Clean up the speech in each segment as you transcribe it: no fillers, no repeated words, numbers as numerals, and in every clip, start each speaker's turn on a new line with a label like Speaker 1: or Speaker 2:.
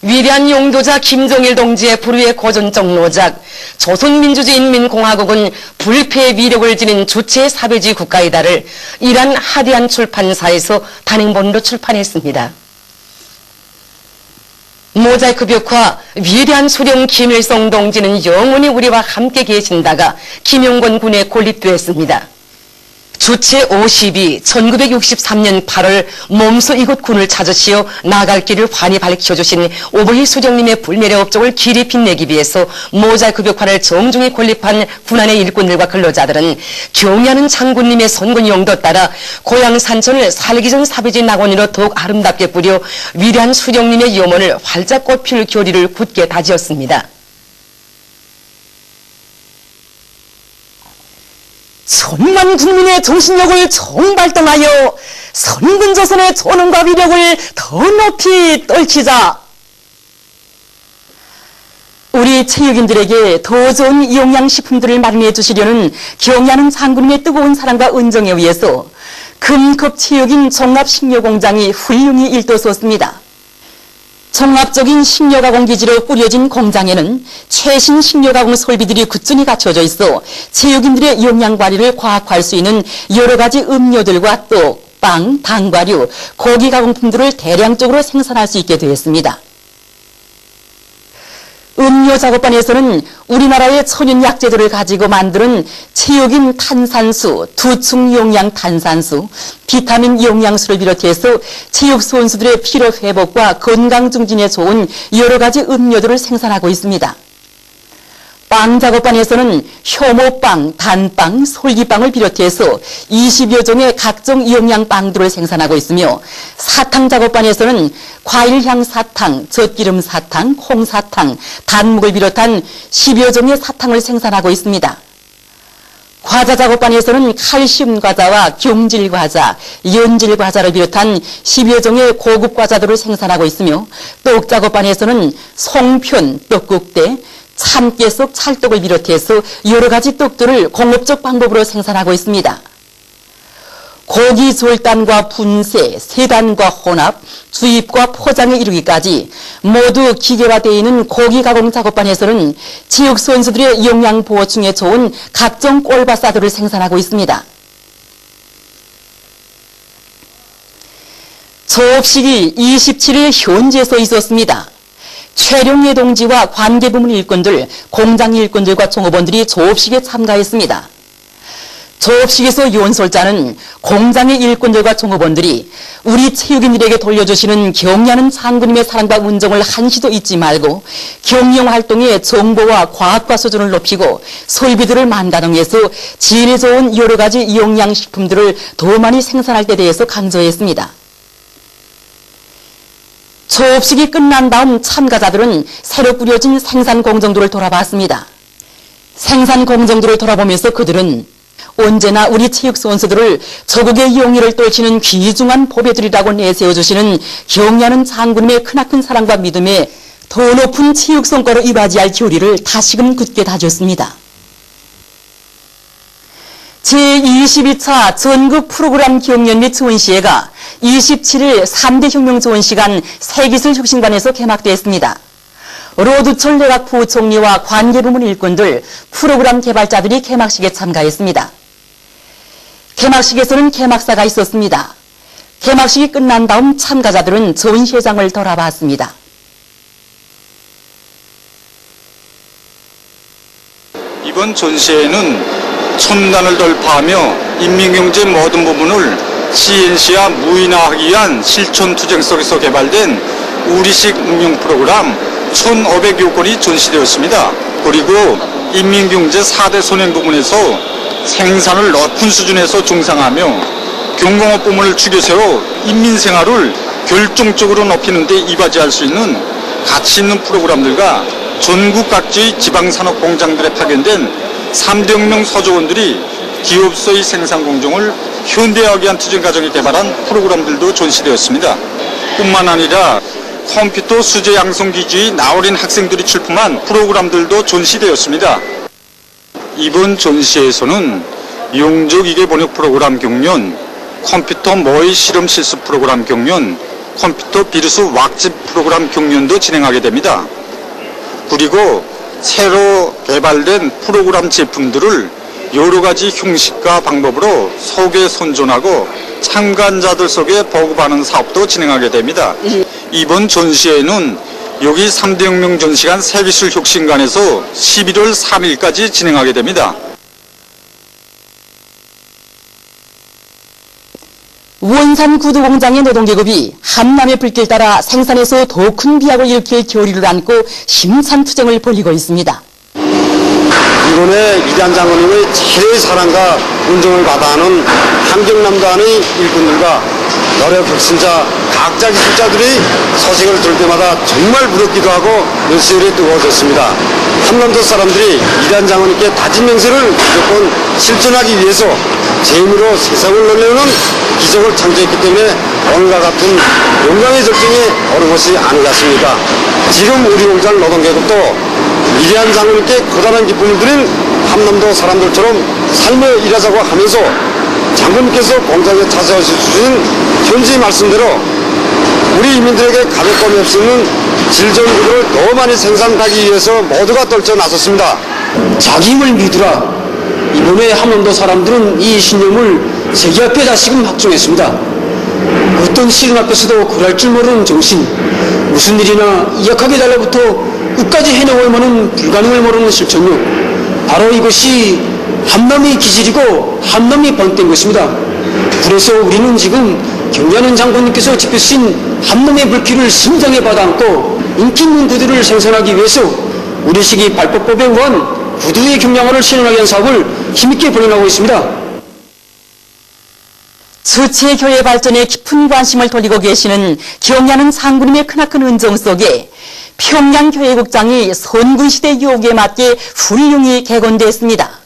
Speaker 1: 위대한 용도자 김정일 동지의 불후의 고전적 노작 조선민주주의인민공화국은 불패의 위력을 지닌 주체 사회주의 국가이다를 이란 하디안 출판사에서 단행본으로 출판했습니다. 모자이크 벽화 위대한 수령 김일성 동지는 영원히 우리와 함께 계신다가 김용건 군에 고립되었습니다. 주체 52 1963년 8월 몸소 이곳 군을 찾으시어 나갈 길을 환히 밝혀주신 오보희 수령님의 불멸의 업적을 길이 빛내기 위해서 모자이크 벽화를 정중히 건립한 군안의 일꾼들과 근로자들은 경의하는 장군님의 선군 용도 따라 고향 산천을 살기 전 사비지 낙원으로 더욱 아름답게 꾸려 위대한 수령님의 염원을 활짝 꽃필 교리를 굳게 다지었습니다. 천만 국민의 정신력을 총발동하여 선군조선의 존엄과 위력을 더 높이 떨치자. 우리 체육인들에게 더 좋은 영양식품들을 마련해 주시려는 경의하는 장군님의 뜨거운 사랑과 은정에 의해서 금급 체육인 종합식료공장이 훌륭히 일도섰습니다. 종합적인 식료가공 기지로 꾸려진 공장에는 최신 식료가공 설비들이 꾸준히 갖춰져 있어 체육인들의 영양 관리를 과학화할 수 있는 여러 가지 음료들과 떡, 빵, 당과류, 고기 가공품들을 대량적으로 생산할 수 있게 되었습니다. 음료 작업반에서는 우리나라의 천연 약재들을 가지고 만드는 체육인 탄산수, 두충 용량 탄산수, 비타민 영양수를 비롯해서 체육 선수들의 피로 회복과 건강 증진에 좋은 여러 가지 음료들을 생산하고 있습니다. 빵 작업반에서는 효모빵, 단빵, 솔기빵을 비롯해서 20여 종의 각종 영양빵들을 생산하고 있으며 사탕 작업반에서는 과일향 사탕, 젖기름 사탕, 콩사탕, 단묵을 비롯한 10여 종의 사탕을 생산하고 있습니다. 과자 작업반에서는 칼슘 과자와 경질 과자, 연질 과자를 비롯한 10여 종의 고급 과자들을 생산하고 있으며 떡 작업반에서는 송편, 떡국대, 참깨 속 찰떡을 비롯해서 여러 가지 떡들을 공업적 방법으로 생산하고 있습니다. 고기 절단과 분쇄, 세단과 혼합, 주입과 포장에 이르기까지 모두 기계화되어 있는 고기 가공 작업반에서는 체육 선수들의 영양 보충에 좋은 각종 꼴바사들을 생산하고 있습니다. 조업식이 27일 현지에서 있었습니다. 최룡예 동지와 관계부문 일꾼들, 공장 일꾼들과 종업원들이 조업식에 참가했습니다. 조업식에서 연설자는 공장의 일꾼들과 종업원들이 우리 체육인들에게 돌려주시는 경의하는 장군님의 사랑과 운정을 한시도 잊지 말고 경영활동의 정보와 과학과 수준을 높이고 설비들을 만가동해서 질이 좋은 여러 가지 영양식품들을 더 많이 생산할 때 대해서 강조했습니다. 조업식이 끝난 다음 참가자들은 새로 꾸려진 생산 공정도를 돌아봤습니다. 생산 공정도를 돌아보면서 그들은 언제나 우리 체육 선수들을 조국의 영예를 떨치는 귀중한 보배들이라고 내세워주시는 경의하는 장군님의 크나큰 사랑과 믿음에 더 높은 체육 성과로 이바지할 교리를 다시금 굳게 다졌습니다. 제22차 전국 프로그램 경연 및 전시회가 27일 3대 혁명 전시관 세기술혁신관에서 개막됐습니다. 로두철 내각 부총리와 관계부문 일꾼들, 프로그램 개발자들이 개막식에 참가했습니다. 개막식에서는 개막사가 있었습니다. 개막식이 끝난 다음 참가자들은 전시회장을 돌아봤습니다.
Speaker 2: 이번 전시회는 첨단을 돌파하며 인민경제 모든 부분을 CNC와 무인화하기 위한 실천 투쟁 속에서 개발된 우리식 응용 프로그램 1,500여 건이 전시되었습니다. 그리고 인민경제 4대 선행 부분에서 생산을 높은 수준에서 중상하며 경공업 부문을 추겨세워 인민생활을 결정적으로 높이는 데 이바지할 수 있는 가치 있는 프로그램들과 전국 각지의 지방산업 공장들에 파견된 3대 혁명 서조원들이 기업소의 생산 공정을 현대화하기 위한 투쟁 과정에 개발한 프로그램들도 전시되었습니다. 뿐만 아니라 컴퓨터 수제 양성 기주의 나어린 학생들이 출품한 프로그램들도 전시되었습니다. 이번 전시에서는 용적 이계 번역 프로그램 경연, 컴퓨터 모의 실험 실습 프로그램 경연, 컴퓨터 비루스 왁집 프로그램 경연도 진행하게 됩니다. 그리고 새로 개발된 프로그램 제품들을 여러 가지 형식과 방법으로 소개 선전하고 참관자들 속에 보급하는 사업도 진행하게 됩니다. 이번 전시회는 여기 3대 혁명 전시관 세계술 혁신관에서 11월 3일까지 진행하게 됩니다.
Speaker 1: 원산 구두공장의 노동계급이 한남의 불길 따라 생산에서 더 큰 비약을 일으킬 결의를 안고 힘찬투쟁을 벌이고 있습니다.
Speaker 3: 이번에 이단 장군님의 최대의 사랑과 존중을 받아하는 함경남단의 일꾼들과 여러 혁신자, 각자 기술자들이 소식을 들을 때마다 정말 부럽기도 하고 눈시울이 뜨거워졌습니다. 함남도 사람들이 이단 장군님께 다진 명세를 무조건 실천하기 위해서 제 힘으로 세상을 놀래는 기적을 창조했기 때문에 오늘과 같은 영광의 절정에 오른 것이 아니겠습니까? 지금 우리 공장 노동계급도 위대한 장군님께 커다란 기쁨을 드린 함남도 사람들처럼 삶을 일하자고 하면서 장군님께서 공장에 찾아주신 현지 말씀대로 우리 인민들에게 가격감이 없는 질 좋은 구두를 더 많이 생산하기 위해서 모두가 떨쳐 나섰습니다.
Speaker 4: 자기 힘을 믿으라. 이번에 함남도 사람들은 이 신념을 세계 앞에 다시금 확정했습니다. 어떤 시련 앞에서도 굴할 줄 모르는 정신, 무슨 일이나 약하게 달라붙어 끝까지 해내고 마는 불가능을 모르는 실천력, 바로 이것이 함남의 기질이고 함남이 본때인 것입니다. 그래서 우리는 지금 경자는 장군님께서 지펴주신 함남의 불길을 심장에 받아안고 인기 있는 구두를 생산하기 위해서 우리식이 발법법에 의한 구두의 경량화를 실현하기 위한 사업을 힘있게 벌여나가고 있습니다.
Speaker 1: 주체교회 발전에 깊은 관심을 돌리고 계시는 경야는 장군님의 크나큰 은정 속에 평양교회국장이 선군시대 요구에 맞게 훌륭히 개건됐습니다.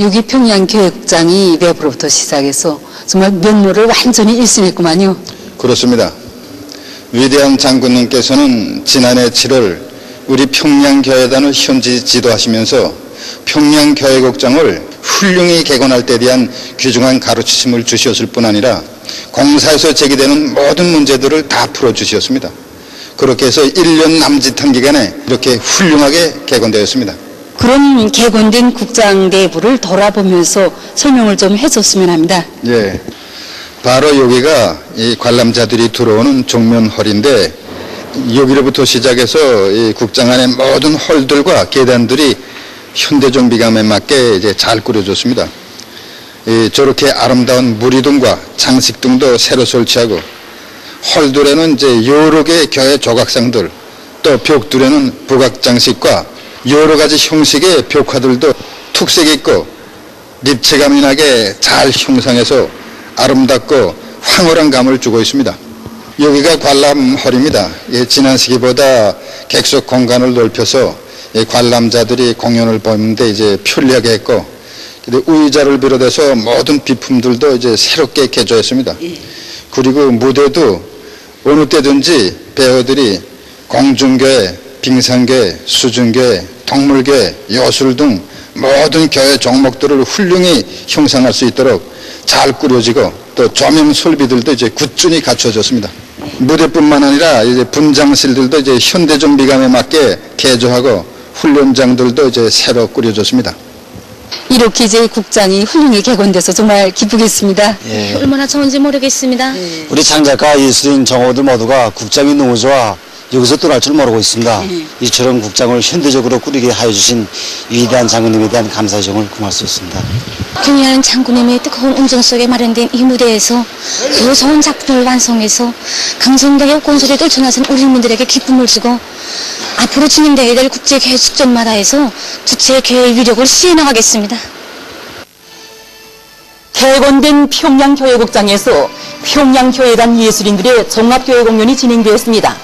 Speaker 5: 여기 평양교회국장이 외부로부터 시작해서 정말 면모를 완전히 일신했구만요.
Speaker 6: 그렇습니다. 위대한 장군님께서는 지난해 7월 우리 평양교회단을 현지 지도하시면서 평양교회국장을 훌륭히 개건할 때 대한 귀중한 가르치심을 주셨을 뿐 아니라 공사에서 제기되는 모든 문제들을 다 풀어주셨습니다. 그렇게 해서 1년 남짓한 기간에 이렇게 훌륭하게 개건되었습니다.
Speaker 5: 그런 개건된 국장 내부를 돌아보면서 설명을 좀 해줬으면 합니다.
Speaker 6: 예, 바로 여기가 이 관람자들이 들어오는 정면홀인데 여기로부터 시작해서 이 국장 안의 모든 홀들과 계단들이 현대적 미감에 맞게 이제 잘 꾸려졌습니다. 저렇게 아름다운 무리등과 장식등도 새로 설치하고 홀들에는 이제 여러 개의 교회 조각상들, 또 벽들에는 북악 장식과 여러 가지 형식의 벽화들도 특색 있고 입체감이 나게 잘 형상해서 아름답고 황홀한 감을 주고 있습니다. 여기가 관람홀입니다. 지난 시기보다 객석 공간을 넓혀서 관람자들이 공연을 보는데 이제 편리하게 했고, 의자를 비롯해서 모든 비품들도 이제 새롭게 개조했습니다. 그리고 무대도 어느 때든지 배우들이 공중교회, 빙산교회, 수준교회, 동물교회, 요술 등 모든 교회 종목들을 훌륭히 형성할 수 있도록 잘 꾸려지고 또 조명 설비들도 이제 꾸준히 갖춰졌습니다. 무대뿐만 아니라 이제 분장실들도 이제 현대적 미감에 맞게 개조하고 훈련장들도 이제 새로 꾸려졌습니다.
Speaker 5: 이렇게 이제 국장이 훌륭히 개건돼서 정말 기쁘겠습니다.
Speaker 7: 예.
Speaker 8: 얼마나 좋은지 모르겠습니다.
Speaker 7: 우리 창작가 예술인 정호들 모두가 국장이 너무 좋아 여기서 떠날 줄 모르고 있습니다. 이처럼 국장을 현대적으로 꾸리게 하여 주신 위대한 장군님에 대한 감사의 정을 kum할 수 있습니다.
Speaker 8: 경의하는 장군님의 뜨거운 음정 속에 마련된 이 무대에서 더 좋은 작품을 완성해서 강성대의 꼰소리를 전하신 우리 국민들에게 기쁨을 주고 앞으로 진행되어야 될 국제교회 축전마다에서 주체교회의 위력을 시해나가겠습니다.
Speaker 1: 개건된 평양교회국장에서 평양교회단 예술인들의 종합교회 공연이 진행되었습니다.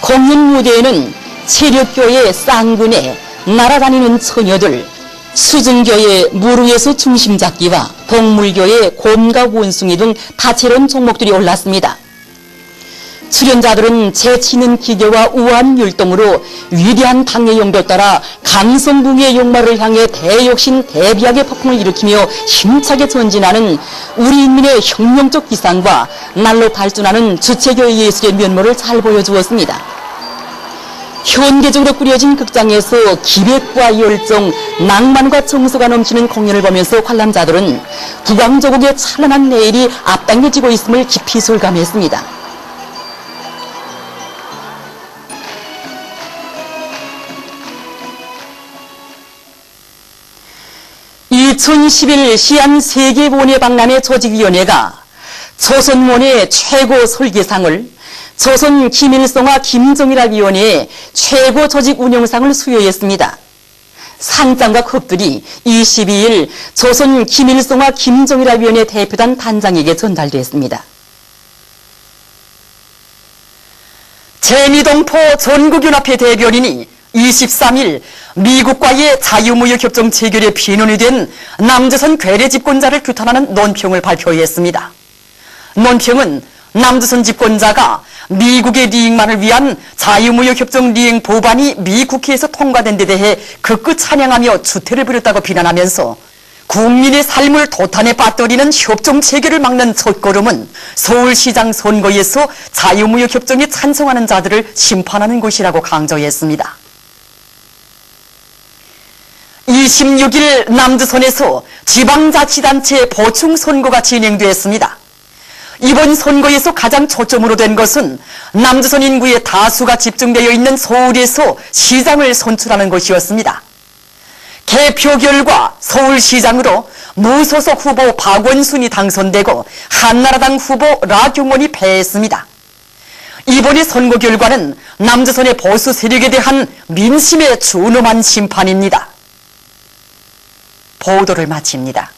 Speaker 1: 공연 무대에는 체력교회 쌍군회, 날아다니는 처녀들, 수준교회 무르에서 중심잡기와 동물교회 곰과 원숭이 등 다채로운 종목들이 올랐습니다. 출연자들은 재치 있는 기계와 우아한 율동으로 위대한 당의 용도에 따라 강성붕의 용마를 향해 대욕신 대비하게 폭풍을 일으키며 힘차게 전진하는 우리 인민의 혁명적 기상과 날로 발전하는 주체교의 예술의 면모를 잘 보여주었습니다. 현대적으로 꾸려진 극장에서 기백과 열정, 낭만과 정서가 넘치는 공연을 보면서 관람자들은 북왕조국의 찬란한 내일이 앞당겨지고 있음을 깊이 실감했습니다. 2011 시안 세계문예박람회 조직위원회가 조선문예 최고 설계상을, 조선 김일성화 김정일학위원회의 최고 조직 운영상을 수여했습니다. 상장과 컵들이 22일 조선 김일성화 김정일학위원회 대표단 단장에게 전달됐습니다. 재미동포 전국연합회 대변인이 23일 미국과의 자유무역협정 체결에 비논이 된 남조선 괴뢰 집권자를 규탄하는 논평을 발표했습니다. 논평은 남조선 집권자가 미국의 리익만을 위한 자유무역협정 리행 법안이 미 국회에서 통과된 데 대해 극구 찬양하며 추태를 부렸다고 비난하면서 국민의 삶을 도탄에 빠뜨리는 협정 체결을 막는 첫걸음은 서울시장 선거에서 자유무역협정에 찬성하는 자들을 심판하는 것이라고 강조했습니다. 26일 남조선에서 지방자치단체 보충선거가 진행됐습니다. 이번 선거에서 가장 초점으로 된 것은 남조선 인구의 다수가 집중되어 있는 서울에서 시장을 선출하는 것이었습니다. 개표 결과 서울시장으로 무소속 후보 박원순이 당선되고 한나라당 후보 라경원이 패했습니다. 이번의 선거 결과는 남조선의 보수 세력에 대한 민심에 준엄한 심판입니다. 보도를 마칩니다.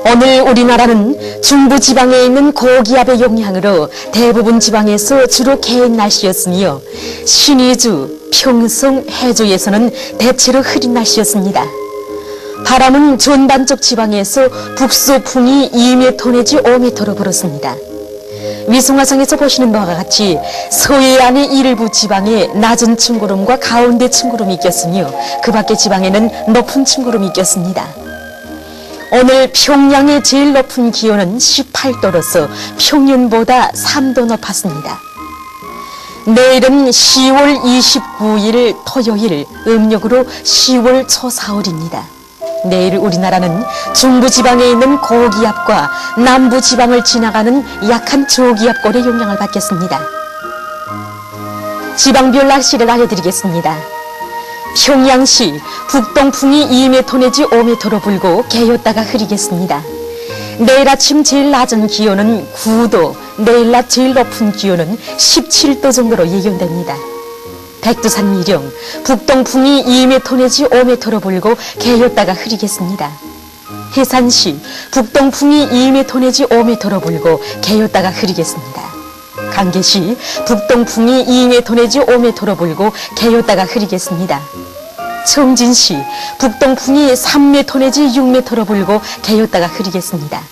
Speaker 9: 오늘 우리나라는 중부지방에 있는 고기압의 영향으로 대부분 지방에서 주로 개인 날씨였으며 신의주, 평성, 해주에서는 대체로 흐린 날씨였습니다. 바람은 전반적 지방에서 북서풍이 2m 내지 5m로 불었습니다. 위성화상에서 보시는 바와 같이 서해안의 일부 지방에 낮은 침구름과 가운데 침구름이 꼈으며 그 밖의 지방에는 높은 침구름이 꼈습니다. 오늘 평양의 제일 높은 기온은 18도로서 평년보다 3도 높았습니다. 내일은 10월 29일 토요일, 음력으로 10월 초4월입니다. 내일 우리나라는 중부지방에 있는 고기압과 남부지방을 지나가는 약한 저기압골의 영향을 받겠습니다. 지방별 날씨를 알려드리겠습니다. 평양시 북동풍이 2m 내지 5m로 불고 개였다가 흐리겠습니다. 내일 아침 제일 낮은 기온은 9도, 내일 낮 제일 높은 기온은 17도 정도로 예견됩니다. 백두산 미령, 북동풍이 2m 내지 5m로 불고 개였다가 흐리겠습니다. 해산시, 북동풍이 2m 내지 5m로 불고 개였다가 흐리겠습니다. 강계시, 북동풍이 2m 내지 5m로 불고 개였다가 흐리겠습니다. 청진시, 북동풍이 3m 내지 6m로 불고 개였다가 흐리겠습니다.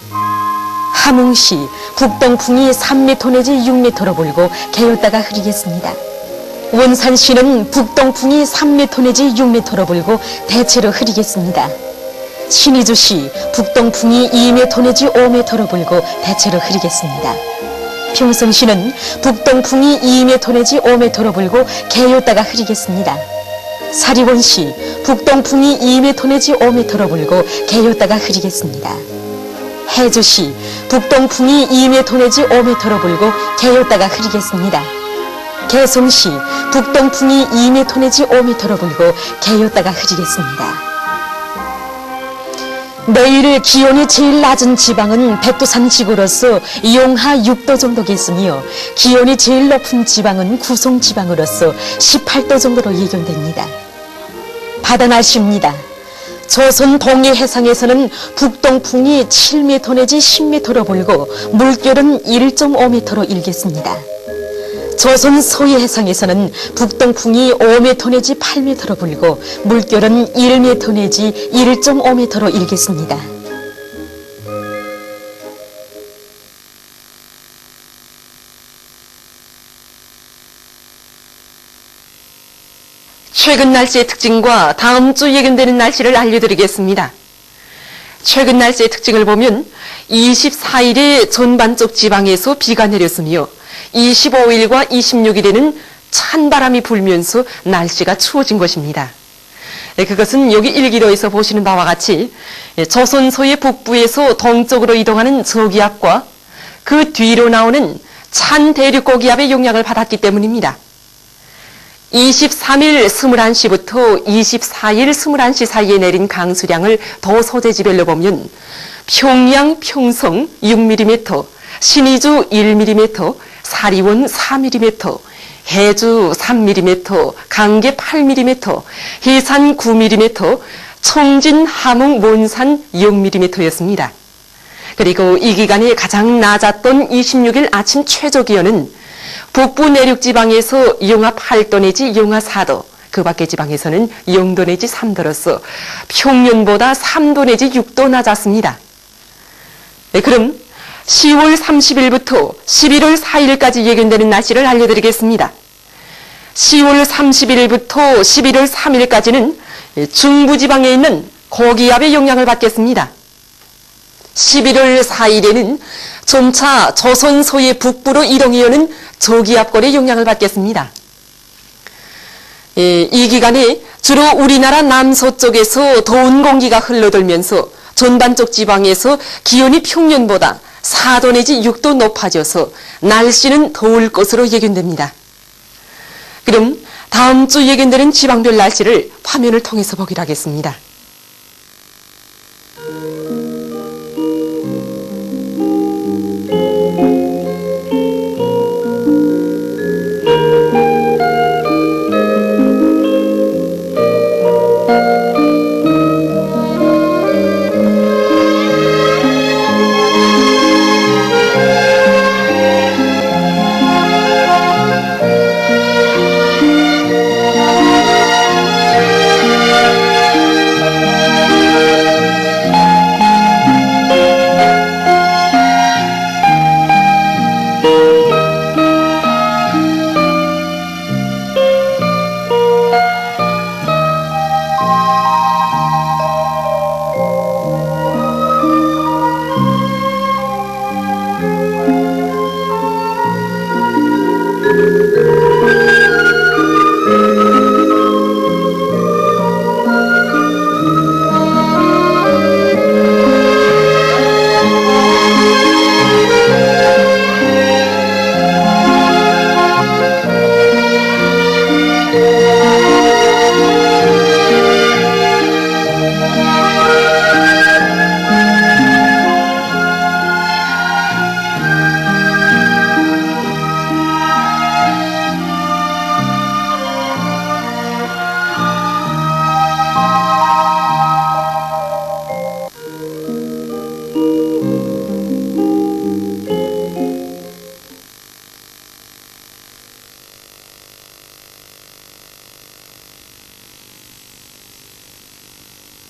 Speaker 9: 함흥시, 북동풍이 3m 내지 6m로 불고 개였다가 흐리겠습니다. 원산시는 북동풍이 3m 내지 6m로 불고 대체로 흐리겠습니다. 신의주시, 북동풍이 2m 내지 5m로 불고 대체로 흐리겠습니다. 평성시는 북동풍이 2m 내지 5m로 불고 개였다가 흐리겠습니다. 사리원시, 북동풍이 2m 내지 5m로 불고 개였다가 흐리겠습니다. 해주시, 북동풍이 2m 내지 5m로 불고 개였다가 흐리겠습니다. 개성시, 북동풍이 2m 내지 5m로 불고 개였다가 흐리겠습니다. 내일 기온이 제일 낮은 지방은 백두산 지구로서 영하 6도 정도겠으며 기온이 제일 높은 지방은 구송 지방으로서 18도 정도로 예견됩니다. 바다 날씨입니다. 조선 동해 해상에서는 북동풍이 7m 내지 10m로 불고 물결은 1.5m로 일겠습니다. 조선 서해 해상에서는 북동풍이 5m 내지 8m로 불고 물결은 1m 내지 1.5m로 일겠습니다.
Speaker 10: 최근 날씨의 특징과 다음 주 예견되는 날씨를 알려드리겠습니다. 최근 날씨의 특징을 보면 24일에 전반적 지방에서 비가 내렸으며 25일과 26일에는 찬바람이 불면서 날씨가 추워진 것입니다. 그것은 여기 일기로에서 보시는 바와 같이 조선 서해 북부에서 동쪽으로 이동하는 저기압과 그 뒤로 나오는 찬 대륙고기압의 영향을 받았기 때문입니다. 23일 21시부터 24일 21시 사이에 내린 강수량을 더 소재지별로 보면 평양, 평성 6mm, 신의주 1mm, 사리원 4mm, 해주 3mm, 강계 8mm, 해산 9mm, 청진, 함흥, 몬산 0mm였습니다. 그리고 이 기간에 가장 낮았던 26일 아침 최저기온은 북부 내륙 지방에서 영하 8도 내지 영하 4도, 그 밖의 지방에서는 0도 내지 3도로서 평년보다 3도 내지 6도 낮았습니다. 네, 그럼 10월 30일부터 11월 4일까지 예견되는 날씨를 알려드리겠습니다. 10월 30일부터 11월 3일까지는 중부지방에 있는 고기압의 영향을 받겠습니다. 11월 4일에는 점차 조선 서해 북부로 이동해오는 저기압골의 영향을 받겠습니다. 이 기간에 주로 우리나라 남서쪽에서 더운 공기가 흘러들면서 전반적 지방에서 기온이 평년보다 4도 내지 6도 높아져서 날씨는 더울 것으로 예견됩니다. 그럼 다음 주 예견되는 지방별 날씨를 화면을 통해서 보기로 하겠습니다.